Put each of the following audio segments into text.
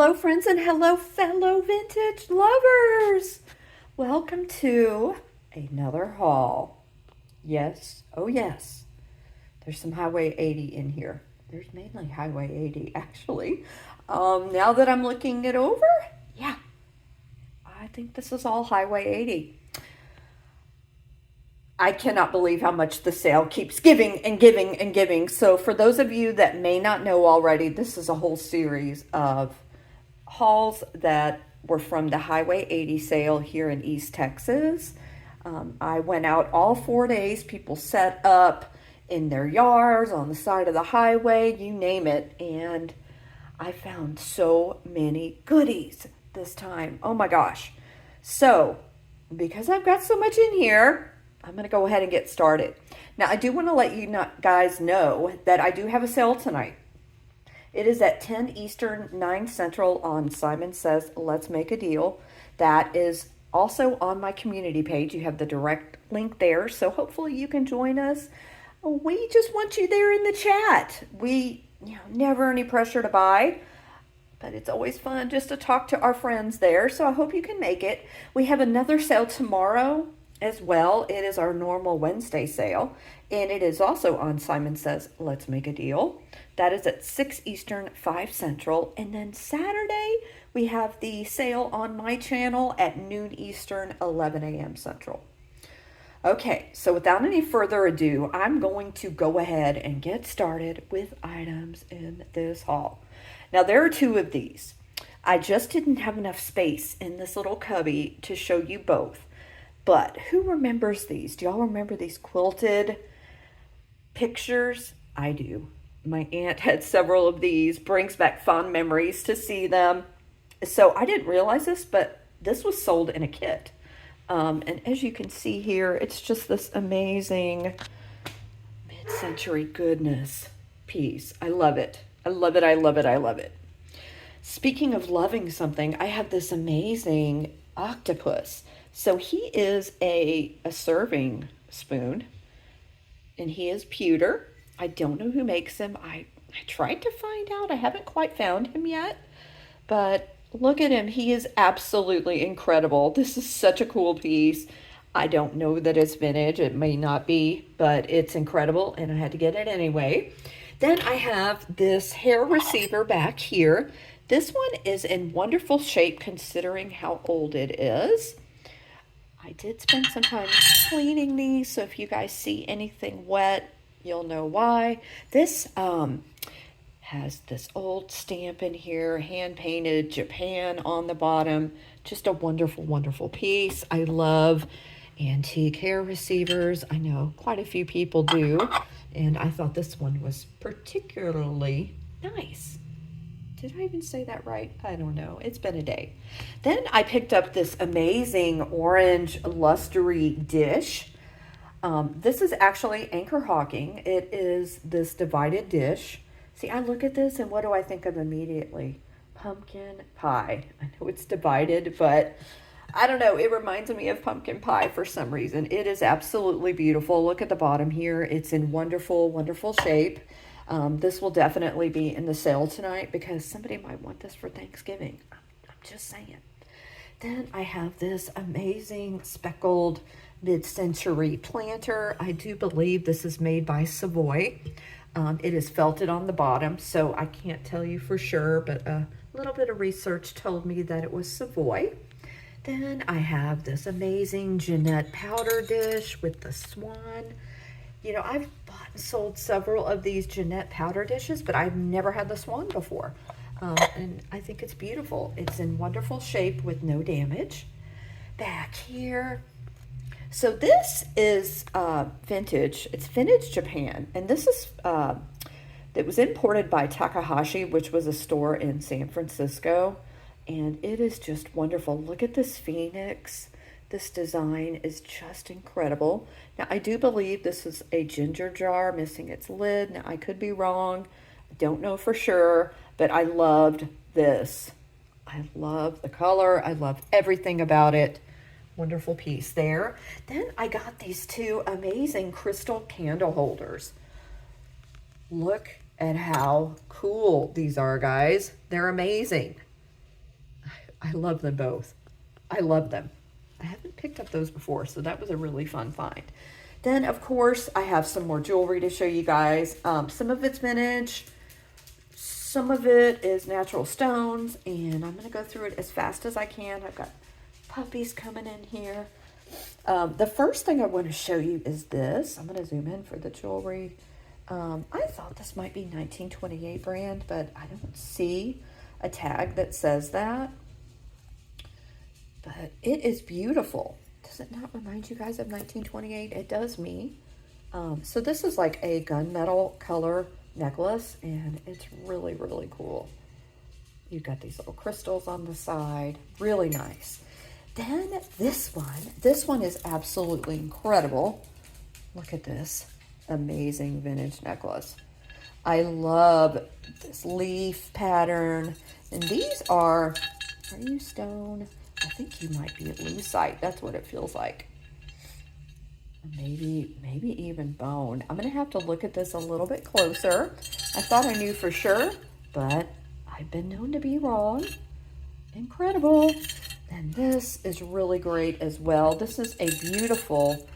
hello friends and hello fellow vintage lovers. Welcome to another haul. Yes, oh yes, there's some Highway 80 in here. There's mainly Highway 80 actually. Now that I'm looking it over, yeah, I think this is all Highway 80. I cannot believe how much the sale keeps giving and giving and giving. So for those of you that may not know already, this is a whole series of hauls that were from the Highway 80 sale here in East Texas. I went out all 4 days. People set up in their yards, on the side of the highway, you name it. And I found so many goodies this time. Oh my gosh. So because I've got so much in here, I'm going to go ahead and get started. Now, I do want to let you guys know that I do have a sale tonight. It is at 10 Eastern, 9 Central on Simon Says Let's Make a Deal. That is also on my community page. You have the direct link there, so hopefully you can join us. We just want you there in the chat. Never any pressure to buy, but it's always fun just to talk to our friends there, so I hope you can make it. We have another sale tomorrow as well. It is our normal Wednesday sale, and it is also on Simon Says Let's Make a Deal. That is at 6 Eastern, 5 Central. And then Saturday, we have the sale on my channel at noon Eastern, 11 a.m. Central. Okay, so without any further ado, I'm going to go ahead and get started with items in this haul. Now, there are 2 of these. I just didn't have enough space in this little cubby to show you both. But who remembers these? Do y'all remember these quilted pictures? I do. My aunt had several of these. Brings back fond memories to see them. So I didn't realize this, but this was sold in a kit. And as you can see here, it's just this amazing mid-century goodness piece. I love it. I love it. I love it. I love it. Speaking of loving something, I have this amazing octopus. So he is a serving spoon, and he is pewter. I don't know who makes him. I tried to find out. I haven't quite found him yet, but look at him. He is absolutely incredible. This is such a cool piece. I don't know that it's vintage. It may not be, but it's incredible, and I had to get it anyway. Then I have this hair receiver back here. This one is in wonderful shape considering how old it is. I did spend some time cleaning these, so if you guys see anything wet, you'll know why. This has this old stamp in here, hand-painted Japan on the bottom. Just a wonderful, wonderful piece. I love antique hair receivers. I know quite a few people do, and I thought this one was particularly nice. Did I even say that right? I don't know. It's been a day. Then I picked up this amazing orange lustery dish. This is actually Anchor Hawking. It is this divided dish. See, I look at this and what do I think of immediately? Pumpkin pie. I know it's divided, but I don't know. It reminds me of pumpkin pie for some reason. It is absolutely beautiful. Look at the bottom here. It's in wonderful, wonderful shape. This will definitely be in the sale tonight because somebody might want this for Thanksgiving. I'm just saying. Then I have this amazing speckled mid-century planter. I do believe this is made by Savoy. It is felted on the bottom, so I can't tell you for sure, but a little bit of research told me that it was Savoy. Then I have this amazing Jeanette powder dish with the swan. You know, I've bought and sold several of these Jeanette powder dishes, but I've never had the swan before. And I think it's beautiful. It's in wonderful shape with no damage. Back here. So this is vintage. It's vintage Japan. And this is, it was imported by Takahashi, which was a store in San Francisco. And it is just wonderful. Look at this phoenix. This design is just incredible. Now, I do believe this is a ginger jar missing its lid. Now, I could be wrong. I don't know for sure, but I loved this. I love the color. I love everything about it. Wonderful piece there. Then I got these 2 amazing crystal candle holders. Look at how cool these are, guys. They're amazing. I love them both. I love them. I haven't picked up those before, so that was a really fun find. Then, of course, I have some more jewelry to show you guys. Some of it's vintage, some of it is natural stones, and I'm going to go through it as fast as I can. I've got puppies coming in here. The first thing I want to show you is this. I'm going to zoom in for the jewelry. I thought this might be 1928 brand, but I don't see a tag that says that. But it is beautiful. Does it not remind you guys of 1928? It does me. So this is like a gunmetal color necklace, and it's really, really cool. You've got these little crystals on the side. Really nice. Then this one is absolutely incredible. Look at this amazing vintage necklace. I love this leaf pattern. And these are you stone? I think you might be lucite. That's what it feels like. Maybe even bone. I'm going to have to look at this a little bit closer. I thought I knew for sure, but I've been known to be wrong. Incredible. And this is really great as well. This is a beautiful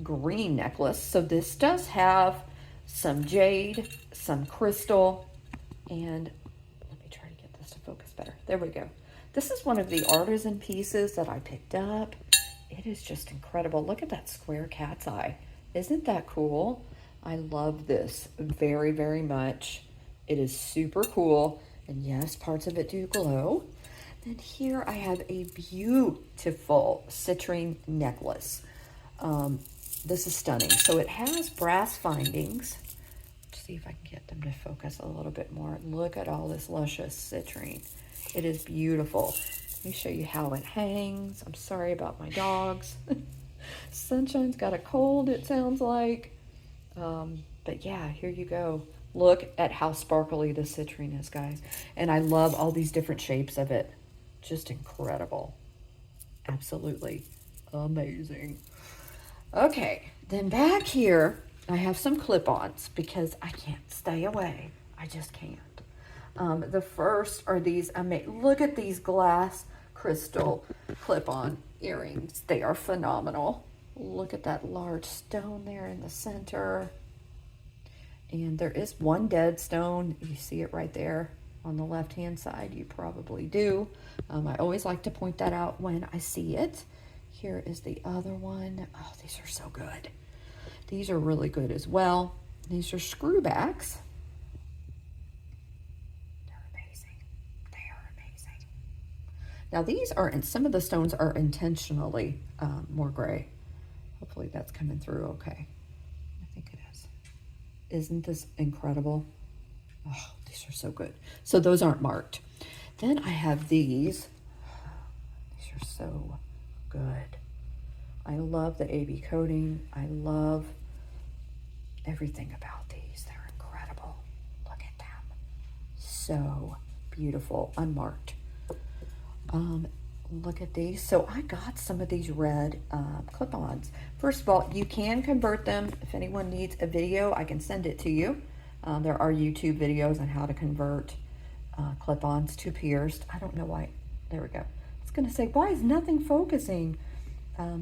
green necklace. So this does have some jade, some crystal, and let me try to get this to focus better. There we go. This is one of the artisan pieces that I picked up. It is just incredible. Look at that square cat's eye. Isn't that cool? I love this very, very much. It is super cool. And yes, parts of it do glow. Then here I have a beautiful citrine necklace. This is stunning. So it has brass findings. Let's see if I can get them to focus a little bit more. Look at all this luscious citrine. It is beautiful. Let me show you how it hangs. I'm sorry about my dogs. Sunshine's got a cold, it sounds like. But yeah, here you go. Look at how sparkly the citrine is, guys. And I love all these different shapes of it. Just incredible. Absolutely amazing. Okay, then back here, I have some clip-ons because I can't stay away. I just can't. The first are these, look at these glass crystal clip-on earrings. They are phenomenal. Look at that large stone there in the center. And there is one dead stone. You see it right there on the left-hand side. You probably do. I always like to point that out when I see it. Here is the other one. Oh, these are so good. These are really good as well. These are screwbacks. Now these are, and some of the stones are intentionally more gray. Hopefully that's coming through okay. I think it is. Isn't this incredible? Oh, these are so good. So those aren't marked. Then I have these. These are so good. I love the AB coating. I love everything about these. They're incredible. Look at them. So beautiful, unmarked. Look at these. So I got some of these red clip-ons. First of all, you can convert them. If anyone needs a video, I can send it to you. There are YouTube videos on how to convert clip-ons to pierced. I don't know why. There we go. I was going to say, why is nothing focusing?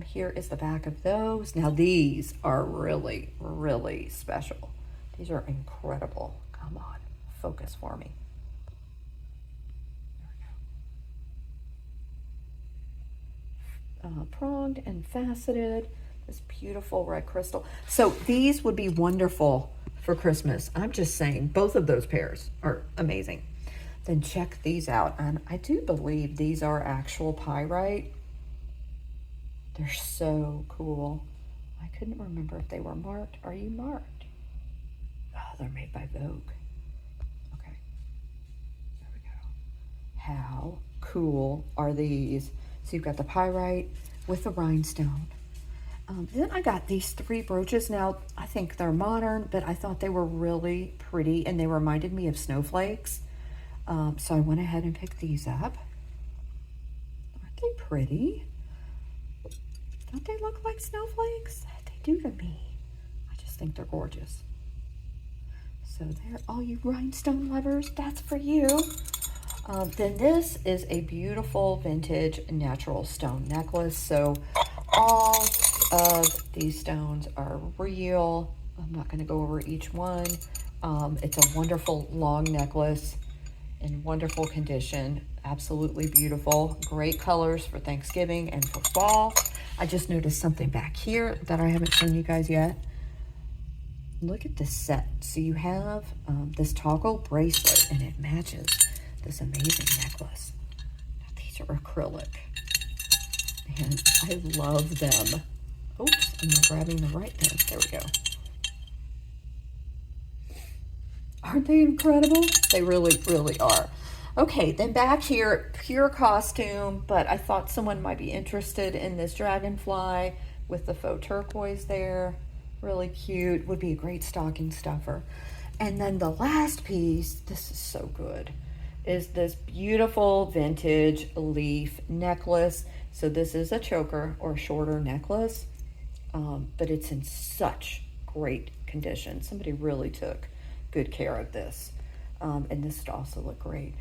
Here is the back of those. Now these are really, really special. These are incredible. Come on, focus for me. Pronged and faceted, this beautiful red crystal. So these would be wonderful for Christmas. I'm just saying, both of those pairs are amazing. Then check these out, and I do believe these are actual pyrite. They're so cool. I couldn't remember if they were marked. Are you marked? Oh, they're made by Vogue. Okay, there we go. How cool are these? So you've got the pyrite with the rhinestone. Then I got these 3 brooches. Now, I think they're modern, but I thought they were really pretty, and they reminded me of snowflakes. So I went ahead and picked these up. Aren't they pretty? Don't they look like snowflakes? They do to me. I just think they're gorgeous. So there, all you rhinestone lovers, that's for you. Then this is a beautiful vintage natural stone necklace. So all of these stones are real. I'm not going to go over each one. It's a wonderful long necklace in wonderful condition. Absolutely beautiful. Great colors for Thanksgiving and for fall. I just noticed something back here that I haven't shown you guys yet. Look at this set. So you have this toggle bracelet and it matches this amazing necklace. Now, these are acrylic and I love them. Oops, I'm not grabbing the right thing. There we go. Aren't they incredible? They really, really are. Okay, then back here, pure costume, but I thought someone might be interested in this dragonfly with the faux turquoise there. Really cute. Would be a great stocking stuffer. And then the last piece, this is so good, is this beautiful vintage leaf necklace. So this is a choker or shorter necklace, but it's in such great condition. Somebody really took good care of this. And this would also look great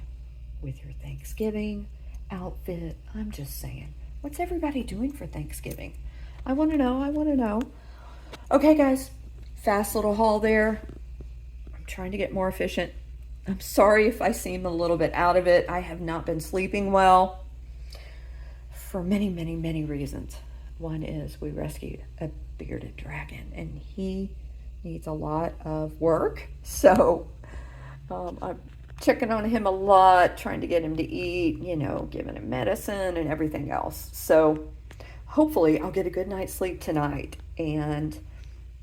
with your Thanksgiving outfit. I'm just saying, what's everybody doing for Thanksgiving? I want to know. I want to know. Okay, guys, fast little haul there. I'm trying to get more efficient. I'm sorry if I seem a little bit out of it. I have not been sleeping well for many, many, many reasons. One is we rescued a bearded dragon and he needs a lot of work. So I'm checking on him a lot, trying to get him to eat, you know, giving him medicine and everything else. So hopefully I'll get a good night's sleep tonight, and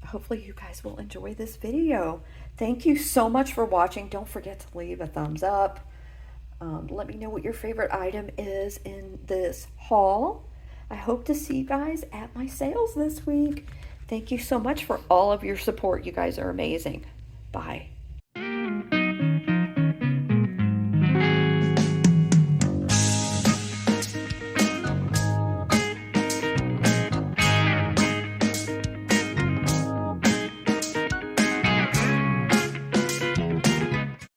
hopefully you guys will enjoy this video. Thank you so much for watching. Don't forget to leave a thumbs up. Let me know what your favorite item is in this haul. I hope to see you guys at my sales this week. Thank you so much for all of your support. You guys are amazing. Bye.